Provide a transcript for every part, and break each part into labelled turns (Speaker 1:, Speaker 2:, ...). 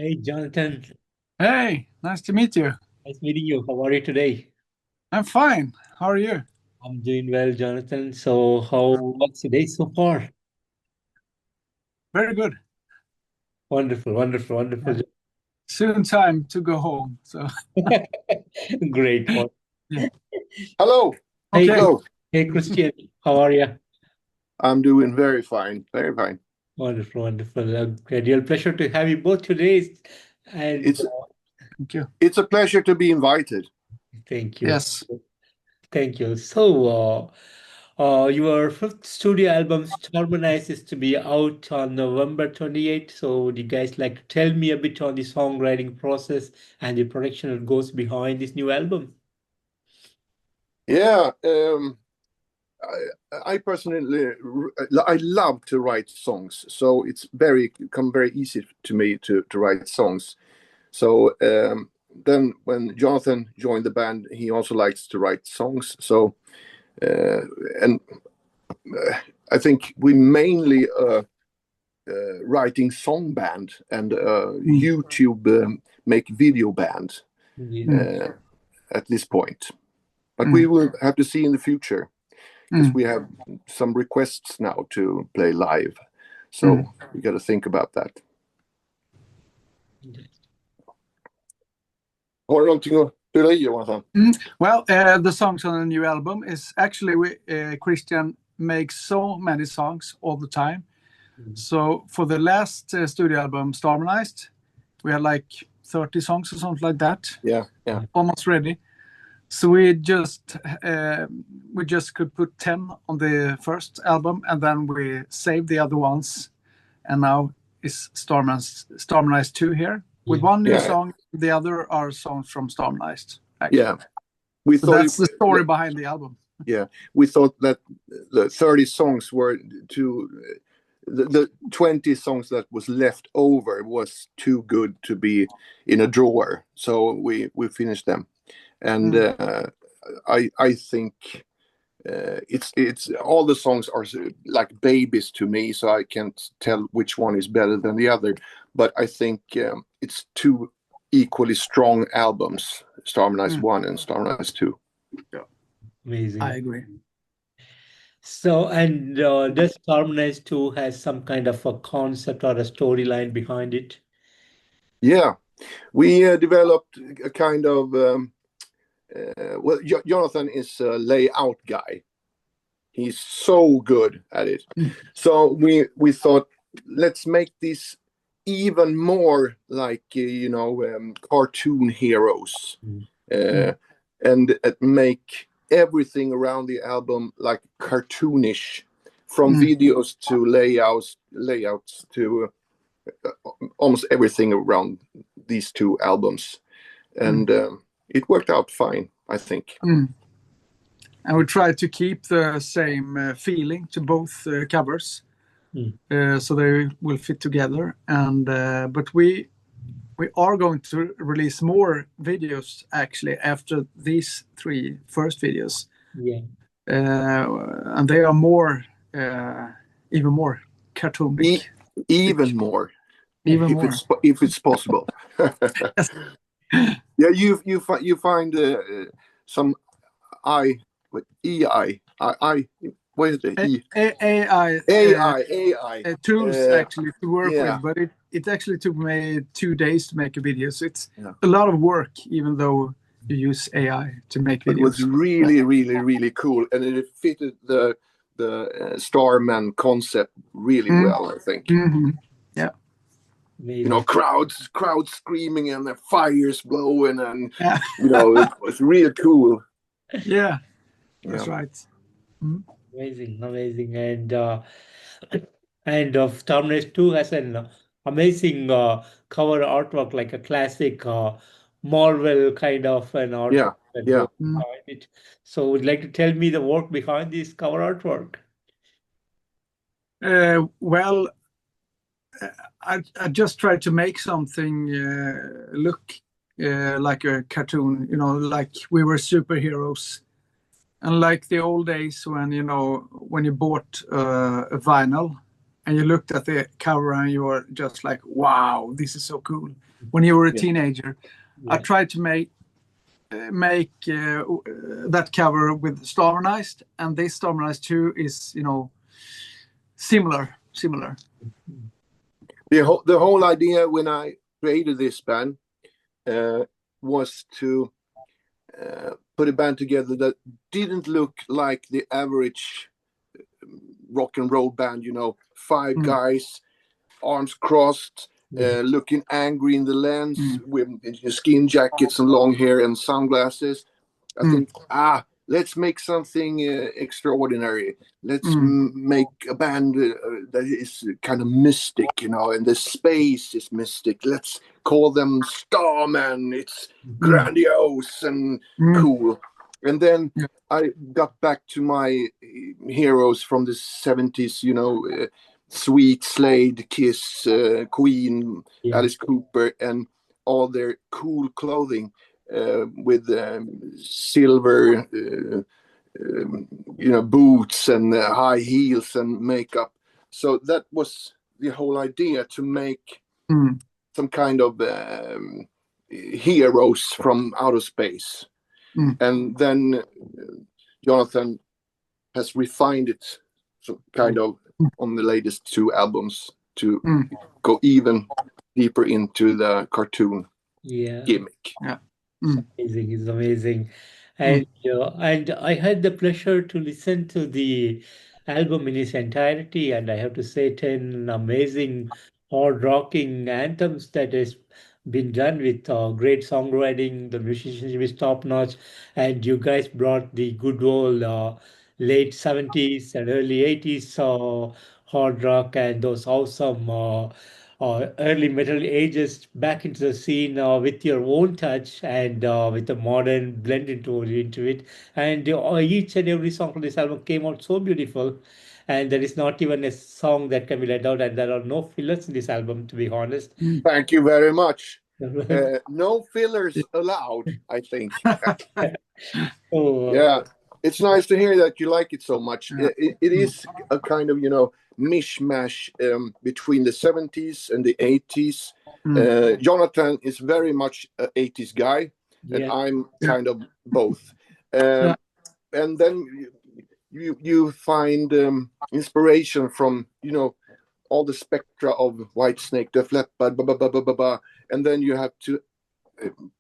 Speaker 1: Hey, Jonathan.
Speaker 2: Hey, nice to meet you.
Speaker 1: Nice meeting you. How are you today?
Speaker 2: I'm fine. How are you?
Speaker 1: I'm doing well, Jonathan. So, how was your day so far?
Speaker 2: Very good.
Speaker 1: Wonderful, wonderful,
Speaker 2: Yeah.
Speaker 1: wonderful.
Speaker 2: Soon time to go home. So,
Speaker 1: Great one.
Speaker 2: yeah.
Speaker 3: Hello.
Speaker 1: Hey,
Speaker 2: Okay.
Speaker 3: Hello.
Speaker 1: hey, Christian. How are you?
Speaker 3: I'm doing very fine. Very fine.
Speaker 1: Wonderful, wonderful. A real pleasure to have you both today. And
Speaker 3: It's
Speaker 2: Thank you.
Speaker 3: it's a pleasure to be invited.
Speaker 1: thank you.
Speaker 2: Yes.
Speaker 1: Thank you. So, your fifth studio album, Starmenized, is to be out on November 28th. So, would you guys like to tell me a bit on the songwriting process and the production that goes behind this new album?
Speaker 3: Yeah. I personally I love to write songs, so it's very easy to me to write songs. So then when Jonathan joined the band, he also likes to write songs. So uh, and I think we mainly writing song band and
Speaker 2: Mm,
Speaker 3: YouTube make video band
Speaker 1: Amazing.
Speaker 2: mm,
Speaker 3: uh, at this point. But we
Speaker 2: mm,
Speaker 3: will have to see in the future because
Speaker 2: mm,
Speaker 3: we have some requests now to play live.
Speaker 2: mm,
Speaker 3: So we got to think about that. Har du någonting att fylla i, Jonathan?
Speaker 2: mm. Well, the songs on the new album is actually Christian makes so many songs all the time. So for the last studio album, Starmenized, we had like 30 songs or something like that,
Speaker 3: Yeah, yeah.
Speaker 2: almost ready. So we just could put 10 on the first album, and then we saved the other ones, and now is Starmenized II here with
Speaker 1: Yeah.
Speaker 2: one new
Speaker 3: Yeah,
Speaker 2: song. The other are songs from Starmenized, actually.
Speaker 3: yeah. We
Speaker 2: So
Speaker 3: thought it,
Speaker 2: that's the story behind the album.
Speaker 3: yeah, we thought that the 30 songs were too the 20 songs that was left over was too good to be in a drawer, so we finished them. And
Speaker 2: Mm,
Speaker 3: I think it's all the songs are like babies to me, so I can't tell which one is better than the other. But I think it's two equally strong albums, Starmanized
Speaker 2: mm.
Speaker 3: One and Starmanized Two.
Speaker 2: Yeah, I
Speaker 1: Amazing.
Speaker 2: agree.
Speaker 1: So, and does Starmanized 2 has some kind of a concept or a storyline behind it?
Speaker 3: Yeah, we developed a kind of Jonathan is a layout guy. He's so good at it.
Speaker 2: Mm,
Speaker 3: So we thought, let's make this even more like cartoon heroes,
Speaker 1: Mm.
Speaker 3: uh,
Speaker 2: mm,
Speaker 3: and make everything around the album like cartoonish, from
Speaker 2: mm,
Speaker 3: videos to layouts to almost everything around these two albums,
Speaker 2: mm,
Speaker 3: and it worked out fine, I think.
Speaker 2: mm. And we try to keep the same feeling to both covers,
Speaker 1: Mm.
Speaker 2: so they will fit together. And but we are going to release more videos actually after these three first videos,
Speaker 1: Yeah.
Speaker 2: and they are more, even more
Speaker 3: E-
Speaker 2: cartoonic,
Speaker 3: Even more,
Speaker 2: even
Speaker 3: if
Speaker 2: more.
Speaker 3: it's possible.
Speaker 2: Yes.
Speaker 3: Yeah, you find some I what I what is it
Speaker 2: AI
Speaker 3: AI
Speaker 2: tools actually to work
Speaker 3: yeah,
Speaker 2: with, but it actually took me 2 days to make a video. So it's
Speaker 3: yeah,
Speaker 2: a lot of work, even though you use AI to make
Speaker 3: but it was
Speaker 2: videos.
Speaker 3: really cool, and it fitted the Starman concept really
Speaker 2: Mm,
Speaker 3: well, I think.
Speaker 2: mhm. Yeah.
Speaker 1: Amazing.
Speaker 3: Crowds screaming and the fires blowing, and
Speaker 2: Yeah.
Speaker 3: it was really cool.
Speaker 2: Yeah, that's
Speaker 3: Yeah.
Speaker 2: right. Mm.
Speaker 1: Amazing, amazing, and Terminator 2 has an amazing cover artwork, like a classic Marvel kind of an artwork
Speaker 3: Yeah,
Speaker 1: that
Speaker 3: yeah.
Speaker 1: goes
Speaker 2: Mm.
Speaker 1: behind it. So, would you like to tell me the work behind this cover artwork?
Speaker 2: Well, I just tried to make something look like a cartoon, like we were superheroes. And like the old days when, when you bought a vinyl, and you looked at the cover and you were just like, wow, this is so cool. When you were a teenager, I tried to make that cover with Starmenized, and this Starmenized II is, similar.
Speaker 3: The whole idea when I created this band was to put a band together that didn't look like the average rock and roll band, five guys, arms crossed, looking angry in the lens, with skin jackets and long hair and sunglasses. I think, let's make something extraordinary. Let's make a band that is kind of mystic, and the space is mystic. Let's call them Starman. It's grandiose and cool. And then I got back to my heroes from the 70s, Sweet, Slade, Kiss, Queen, Alice Cooper, and all their cool clothing with silver, boots and high heels and makeup. So that was the whole idea, to make some kind of heroes from outer space. And then Jonathan has refined it, so kind of on the latest two albums, to go even deeper into the cartoon gimmick.
Speaker 1: It's amazing. And I had the pleasure to listen to the album in its entirety, and I have to say, 10 amazing hard rocking anthems that has been done with great songwriting. The musicianship is top notch, and you guys brought the good old late 70s and early 80s hard rock and those awesome early metal ages back into the scene with your own touch and with a modern blend into it. And each and every song from this album came out so beautiful. And there is not even a song that can be let out, and there are no fillers in this album, to be honest.
Speaker 3: Thank you very much. No fillers allowed, I think. Yeah, it's nice to hear that you like it so much. It is a kind of, mishmash between the 70s and the 80s. Jonathan is very much an 80s guy, and I'm kind of both. And then you find inspiration from, all the spectra of Whitesnake, Def Leppard, and then you have to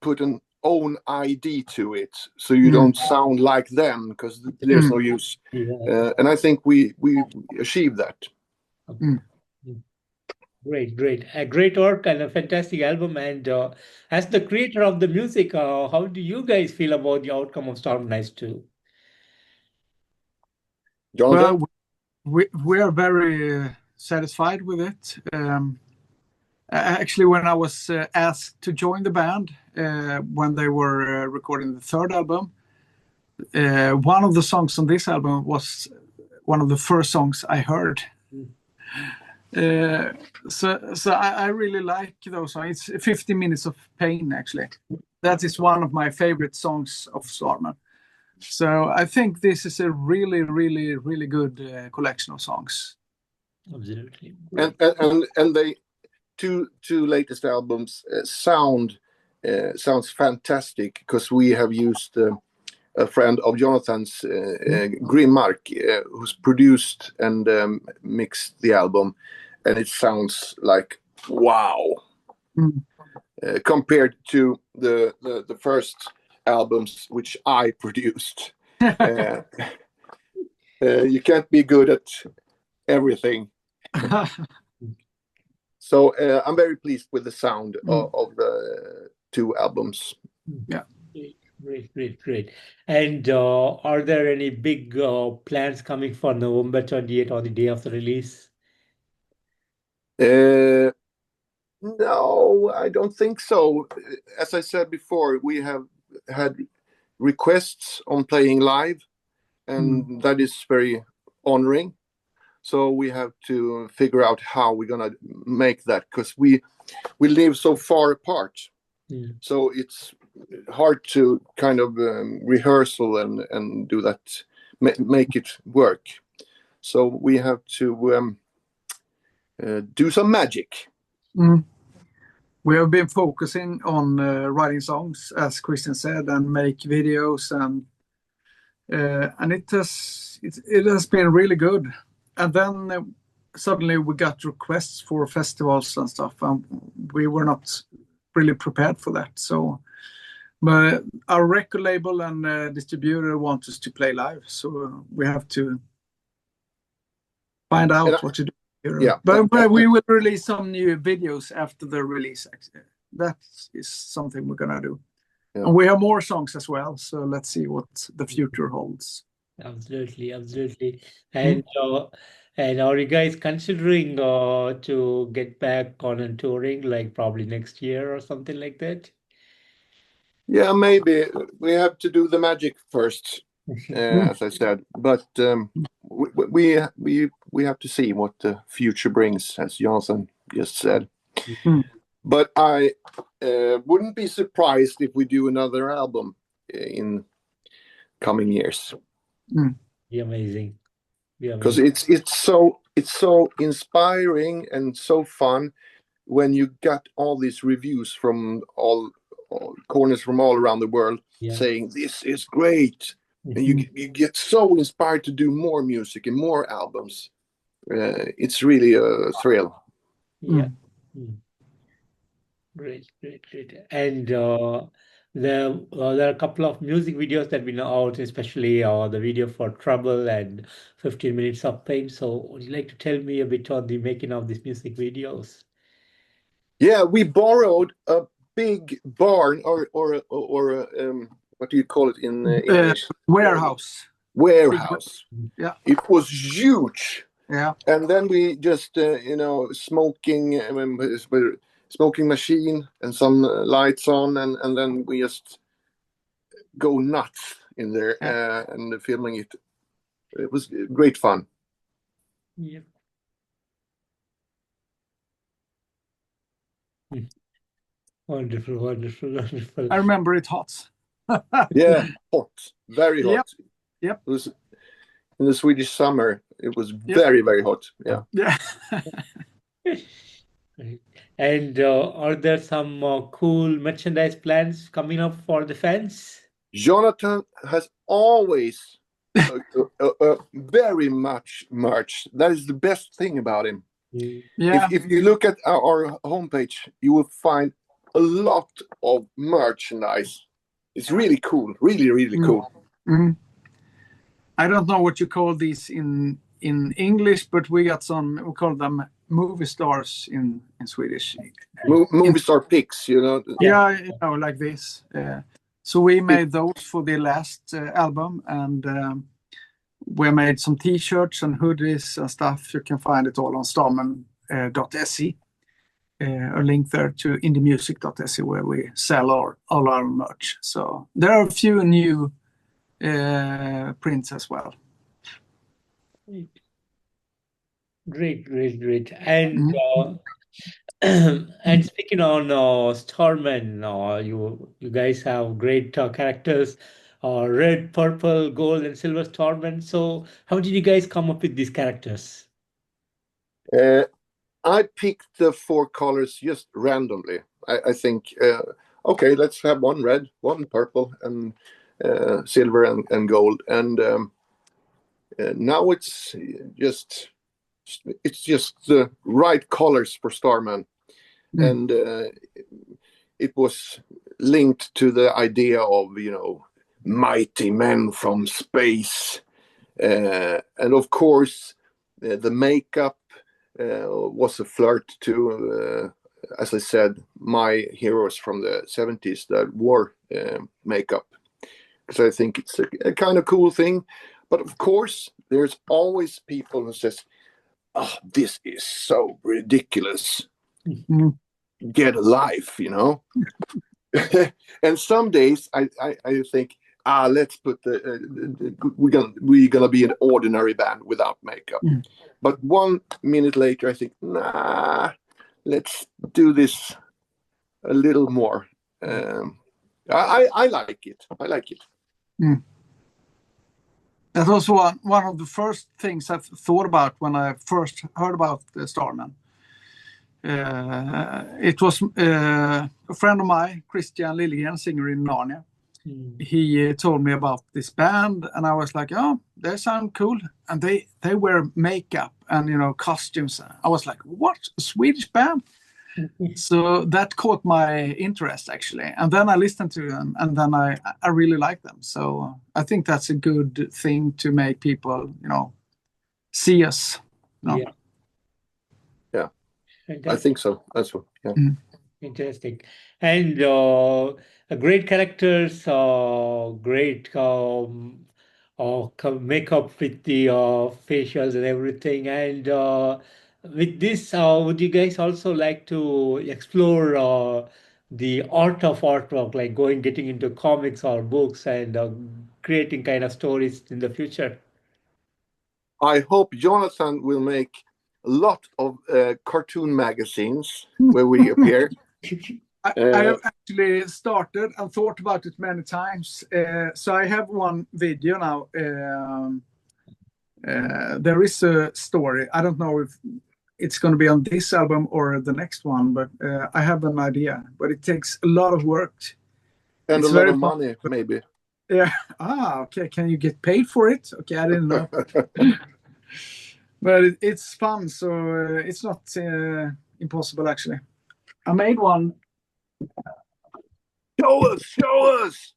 Speaker 3: put an own ID to it, so you don't sound like them, because there's no use. And I think we achieved that.
Speaker 1: Great work and a fantastic album. And as the creator of the music, how do you guys feel about the outcome of Starmenized II?
Speaker 3: Jonathan?
Speaker 2: Well, we are very satisfied with it. Actually, when I was asked to join the band when they were recording the third album, one of the songs on this album was one of the first songs I heard. So I really like those songs. It's 50 Minutes of Pain, actually. That is one of my favorite songs of Starman. So I think this is a really, really, really good collection of songs.
Speaker 1: Absolutely.
Speaker 3: And they two latest albums sounds fantastic, because we have used a friend of Jonathan's, Grimmark, who's produced and mixed the album, and it sounds like wow. Compared to the first albums which I produced. You can't be good at everything. So I'm very pleased with the sound of the two albums.
Speaker 2: Yeah.
Speaker 1: Great. And are there any big plans coming for November 28th, on the day of the release?
Speaker 3: No, I don't think so. As I said before, we have had requests on playing live, and that is very honoring. So we have to figure out how we're gonna make that, because we live so far apart. So it's hard to kind of rehearsal and do that, make it work. So we have to do some magic.
Speaker 2: We have been focusing on writing songs, as Christian said, and make videos, and it has been really good. And then suddenly we got requests for festivals and stuff, and we were not really prepared for that. So, but our record label and distributor want us to play live, so we have to find out what to do.
Speaker 3: Yeah,
Speaker 2: but we will release some new videos after the release. That is something we're gonna do. Yeah. And we have more songs as well, so let's see what the future holds.
Speaker 1: Absolutely. And are you guys considering to get back on touring, like probably next year or something like that?
Speaker 3: Yeah, maybe we have to do the magic first, as I said. But we have to see what the future brings, as Jonathan just said. But I wouldn't be surprised if we do another album in coming years.
Speaker 1: Be amazing.
Speaker 3: Because it's so inspiring and so fun when you got all these reviews from all corners from all around the world saying this is great, and you get so inspired to do more music and more albums. It's really a thrill.
Speaker 1: Great. And there are a couple of music videos that we know out, especially the video for Trouble and 15 Minutes of Pain. So would you like to tell me a bit on the making of these music videos?
Speaker 3: Yeah, we borrowed a big barn or what do you call it in English?
Speaker 2: Warehouse.
Speaker 3: Yeah. It was huge.
Speaker 2: Yeah.
Speaker 3: And then we just smoking machine and some lights on, and then we just go nuts in there and filming it. It was great fun.
Speaker 1: Yep. Wonderful.
Speaker 2: I remember it hot.
Speaker 3: Yeah, hot, very hot.
Speaker 2: Yep.
Speaker 3: It was in the Swedish summer. It was very, very hot. Yeah.
Speaker 1: And are there some cool merchandise plans coming up for the fans?
Speaker 3: Jonathan has always very much merch. That is the best thing about him.
Speaker 2: Yeah.
Speaker 3: If you look at our homepage, you will find a lot of merchandise. It's really cool. Really cool.
Speaker 2: I don't know what you call these in English, but we got some. We call them movie stars in Swedish.
Speaker 3: Movie star pics,
Speaker 2: Yeah, like this. So we made those for the last album, and we made some T-shirts and hoodies and stuff. You can find it all on Starmen.se. A link there to indiemusic.se where we sell all our merch. So there are a few new prints as well.
Speaker 1: Great. And and speaking on Starman, you guys have great characters, red, purple, gold, and silver Starman. So how did you guys come up with these characters?
Speaker 3: I picked the 4 colors just randomly. I think, okay, let's have one red, one purple, and silver and gold. And now it's just the right colors for Starman. And it was linked to the idea of, mighty men from space. And of course, the makeup was a flirt to, as I said, my heroes from the 70s that wore makeup. Because I think it's a kind of cool thing. But of course, there's always people who says, "Oh, this is so ridiculous. Get a life," And some days I think, let's put we're gonna be an ordinary band without makeup. But 1 minute later, I think, nah, let's do this a little more. I like it.
Speaker 2: That was one of the first things I thought about when I first heard about the Starman. it was a friend of mine, Christian Liljegren, singer in Narnia. He told me about this band, and I was like, "Oh, they sound cool." And they wear makeup and costumes. I was like, "What? A Swedish band?" So that caught my interest actually, and then I listened to them, and then I really like them. So I think that's a good thing to make people see us.
Speaker 1: Yeah.
Speaker 3: Yeah,
Speaker 1: Fantastic.
Speaker 3: I think so. That's what. Yeah.
Speaker 1: Interesting. And great characters, great makeup with the facials and everything. And with this, would you guys also like to explore the art of artwork, like getting into comics or books and creating kind of stories in the future?
Speaker 3: I hope Jonathan will make a lot of cartoon magazines where we appear.
Speaker 2: I have actually started and thought about it many times. So I have one video now. There is a story. I don't know if it's going to be on this album or the next one, but I have an idea. But it takes a lot of work.
Speaker 3: And
Speaker 2: It's
Speaker 3: a lot
Speaker 2: very
Speaker 3: of
Speaker 2: fun.
Speaker 3: money, maybe.
Speaker 2: Yeah. Okay. Can you get paid for it? Okay, I didn't know. But it's fun, so it's not impossible actually. I made one.
Speaker 3: Show us, show us.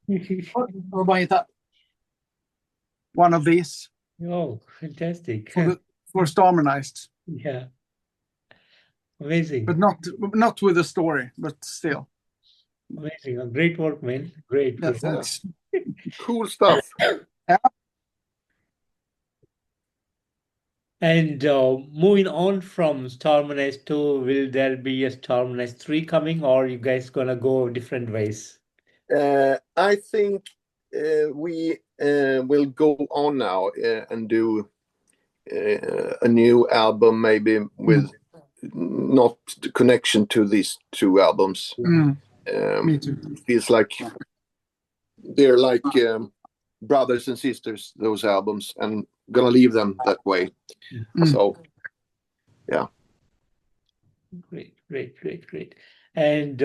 Speaker 2: One of these.
Speaker 1: Oh, fantastic.
Speaker 2: For Starmenized.
Speaker 1: Yeah. Amazing.
Speaker 2: But not with a story, but still.
Speaker 1: Amazing. Great work, man. Great.
Speaker 2: Yeah,
Speaker 1: Great.
Speaker 2: thanks.
Speaker 3: Cool stuff.
Speaker 2: Yeah.
Speaker 1: And moving on from Starmanized II, will there be a Starmanized III coming, or you guys gonna go different ways?
Speaker 3: I think we will go on now and do a new album, maybe with not the connection to these two albums.
Speaker 2: Me too.
Speaker 3: Feels like they're like brothers and sisters, those albums, and gonna leave them that way. So yeah.
Speaker 1: Great. And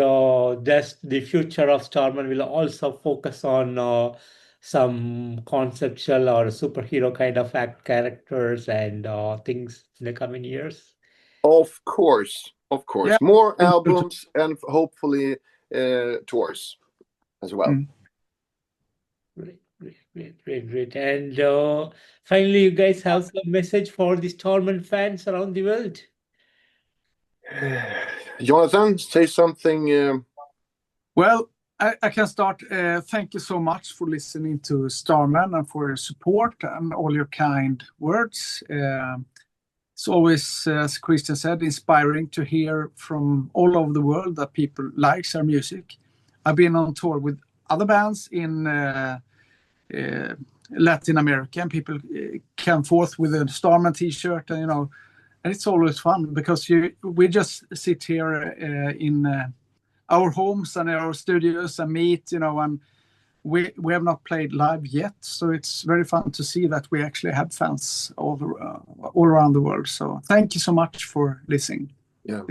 Speaker 1: that's the future of Starman will also focus on some conceptual or superhero kind of characters and things in the coming years.
Speaker 3: Of course.
Speaker 2: Yeah.
Speaker 3: More albums and hopefully tours as well.
Speaker 1: Great. And finally, you guys have some message for the Starman fans around the world.
Speaker 3: Jonathan, say something.
Speaker 2: Well, I can start. Thank you so much for listening to Starman and for your support and all your kind words. It's always, as Christian said, inspiring to hear from all over the world that people like our music. I've been on tour with other bands in Latin America, and people come forth with a Starman t-shirt, and it's always fun because we just sit here in our homes and our studios and meet, and we have not played live yet, so it's very fun to see that we actually have fans all around the world. So thank you so much for listening.
Speaker 3: You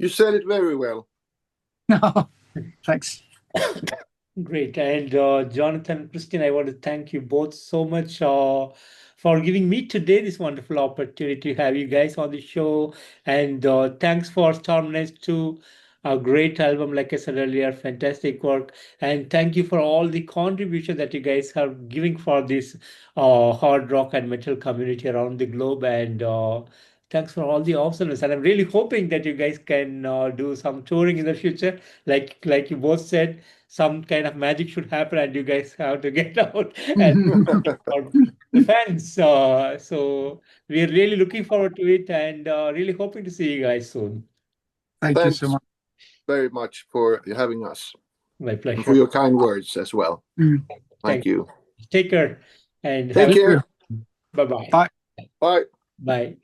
Speaker 3: said it very well.
Speaker 2: Thanks.
Speaker 1: Great. And Jonathan, Christian, I want to thank you both so much for giving me today this wonderful opportunity to have you guys on the show. And thanks for Starmenized II, a great album, like I said earlier, fantastic work. And thank you for all the contribution that you guys are giving for this hard rock and metal community around the globe. And thanks for all the awesomeness. And I'm really hoping that you guys can do some touring in the future. Like you both said, some kind of magic should happen and you guys have to get out and for the fans. So we're really looking forward to it and really hoping to see you guys soon.
Speaker 2: Thank you so much.
Speaker 3: Very much for having us.
Speaker 1: My pleasure.
Speaker 3: And for your kind words as well. Thank you.
Speaker 1: Take care and
Speaker 3: Take care.
Speaker 1: Bye-bye.
Speaker 2: Bye.
Speaker 3: Bye.
Speaker 1: Bye.